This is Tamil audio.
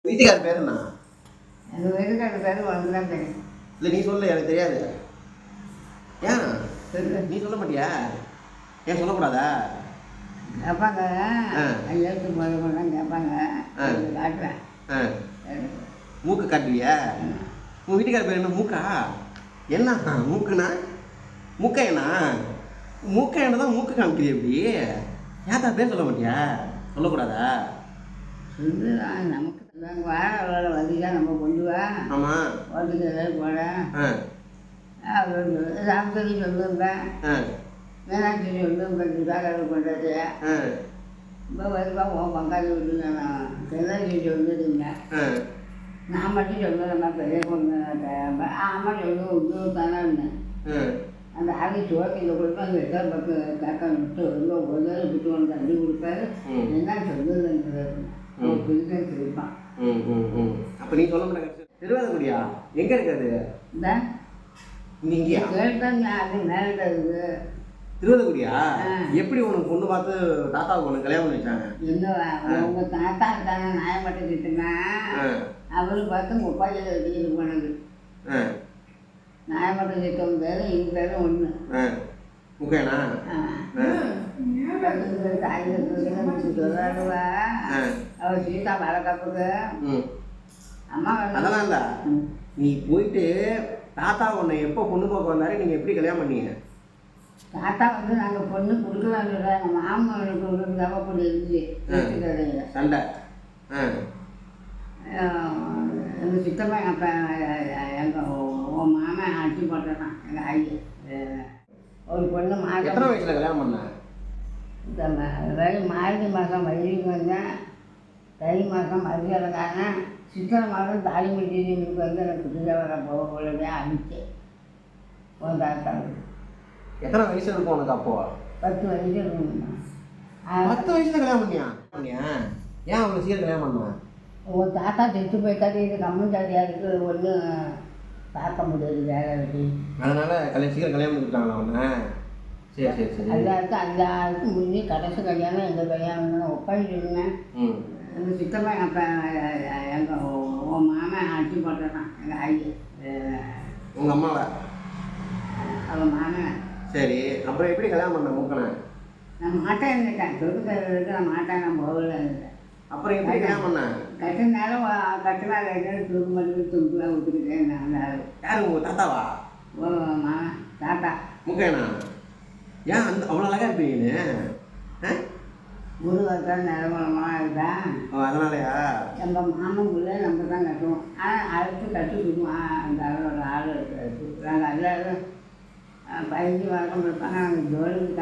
வீட்டுக்கார பேர் என்ன? எங்கள் வீட்டுக்கார பேர் உனக்கு தான் தெரியும். இல்லை நீ சொல்லு, எனக்கு தெரியாது. ஏன் நீ சொல்ல மாட்டியா? ஏன் சொல்லக்கூடாதா? கேட்பாங்க, ஐயாயிரத்து முதலாம் கேட்பாங்க, காட்டுவேன். மூக்கு காட்டுவியா? உன் வீட்டுக்கார பேர் என்ன? மூக்கா? என்ன மூக்குண்ணா? மூக்கா என்ன? மூக்கா என்ன தான் மூக்கு காமிக்கிறிய எப்படி? ஏன் தான் பேர் சொல்ல மாட்டியா? சொல்லக்கூடாதா? சொல்லுதான், நமக்கு வாழ வண்டிதான் நம்ம கொண்டு வா. ஆமாம், ஓட்டுக்கு ஏதாவது போட ராமத்தடி சொல்லுவேன், மீனாட்சி சொல்லுவேன், சுதாகர் பண்ணுறது. இப்போ வருவா உன் பங்காளி விட்டு நான் தென்னாட்சி சொல்லிடுங்க. நான் மட்டும் சொல்லுவேன், பெரிய பொண்ணு ஆமாம் சொல்லுவேன், இன்னும் தானே இருந்தேன். அந்த ஆளு சோட்டில் கொடுப்பேன், அந்த எதாவது பக்கம் கேட்க விட்டு ரொம்ப ஒரு விட்டு ஒன்று தள்ளி கொடுப்பாரு. என்ன சொல்லுதுன்றது பிரிக்கன் சிரிப்பான். அப்போ நீ சொல்ல மாட்டேங்க. திருவாரூரியா எங்கே இருக்காது? இந்த இங்கேயா கேட்டாங்க, அது மேலே இருக்குது. திருவாரூரியா? எப்படி உனக்கு பொண்ணு பார்த்து தாத்தாவுக்கு உனக்கு கல்யாணம் பண்ணி வச்சாங்க? என்ன உங்கள் தாத்தா இருக்காங்க, நாயம் மட்டும் திட்டுனேன். அவரு பார்த்து உங்கள் உப்பாச்சியில் வச்சுக்கிட்டு போனது. நாயம் மட்டும் திட்டம் பேர் இது பேர் ஒன்று. முக்கேனா? சொல்லுவா அவர் சீதா வளர்க்கப்புக்கு அம்மா அதெல்லாம் இல்லை. நீ போயிட்டு தாத்தா உன்னை எப்போ பொண்ணு பார்க்க வந்தாரு, நீங்கள் எப்படி கல்யாணம் பண்ணீங்க? தாத்தா வந்து நாங்கள் பொண்ணு கொடுக்கலான்னு எங்கள் மாமனுக்கு ஒரு தவப்பொடி இருந்துச்சு கடையில் சண்டை. எங்கள் சித்தமாக அப்போ எங்கள் உன் மாமன் அடிச்சு போட்டேன். எங்கள் ஆயி ஒரு பொண்ணு எத்தனை வயசில் கல்யாணம் பண்ண? இந்த மார்கழி மாதம் வயிறுக்கு வந்தேன், தை மாதம் மறுஜலங்கான சித்திரை மாதம் தாலி முடிஞ்சதுக்கு வந்து எனக்கு புதுசாக வர போக போலவே அடிச்சு உன் தாத்தாவுக்கு. எத்தனை வயசு இருக்கும் உனக்கு அப்போ? 10 வயசு இருக்குங்கண்ணா. 10 வயசுல கல்யாணம் பண்ணியா? ஏன் அவ்வளோ சீக்கிரம் கல்யாணம் பண்ண? உன் தாத்தா செத்து போயிட்டாரு, இது கம்மன் தாதியாக இருக்குது, ஒன்றும் பார்க்க முடியாது வேலை வெட்டி. அதனால சீக்கிரம் கல்யாணம் பண்ணிட்டாங்களா அவனை? சரி சரி சரி. எல்லாருக்கும் முடிஞ்சு கடைசி கல்யாணம் எங்கள் கல்யாணம் ஒப்பாயிட்டுருந்தேன். எங்கள் சித்தமாக அப்போ எங்கள் உன் மாமன் அடிச்சு போட்டேன். எங்கள் ஆயி உங்கள் அம்மாவை? அவன் மாமன். சரி, அப்புறம் எப்படி கல்யாணம் பண்ண மூக்கனை? நான் மாட்டேன் இருந்துட்டேன், சொத்துக்கு நான் மாட்டேன், நான் போகல இருந்தேன். அப்புறம் எப்படி கல்யாணம் பண்ண? கட்டினாலும் கட்டினா துருக்கு மட்டும் துருக்குலாம் விட்டுக்கிட்டேன். நான் யாரு உங்கள் தாத்தாவா? ஓ மாமன் தாத்தா மூக்கேனா? ஏன் அந்த அவ்வளோ அழகாக இருப்பீங்கன்னு? ஒரு வருஷம் நிலமலமாக இருந்தான். அதனாலயா? எங்கள் மாமன் பிள்ளை நம்ம தான் கட்டுவோம். ஆனால் அடுத்து கட்டி கொடுப்போம். அந்த அளவோட ஆள் இருக்கிறது நாங்கள் எல்லாரும் 15 வருஷம் இருப்பாங்க. நாங்கள் ஜோலிக்கு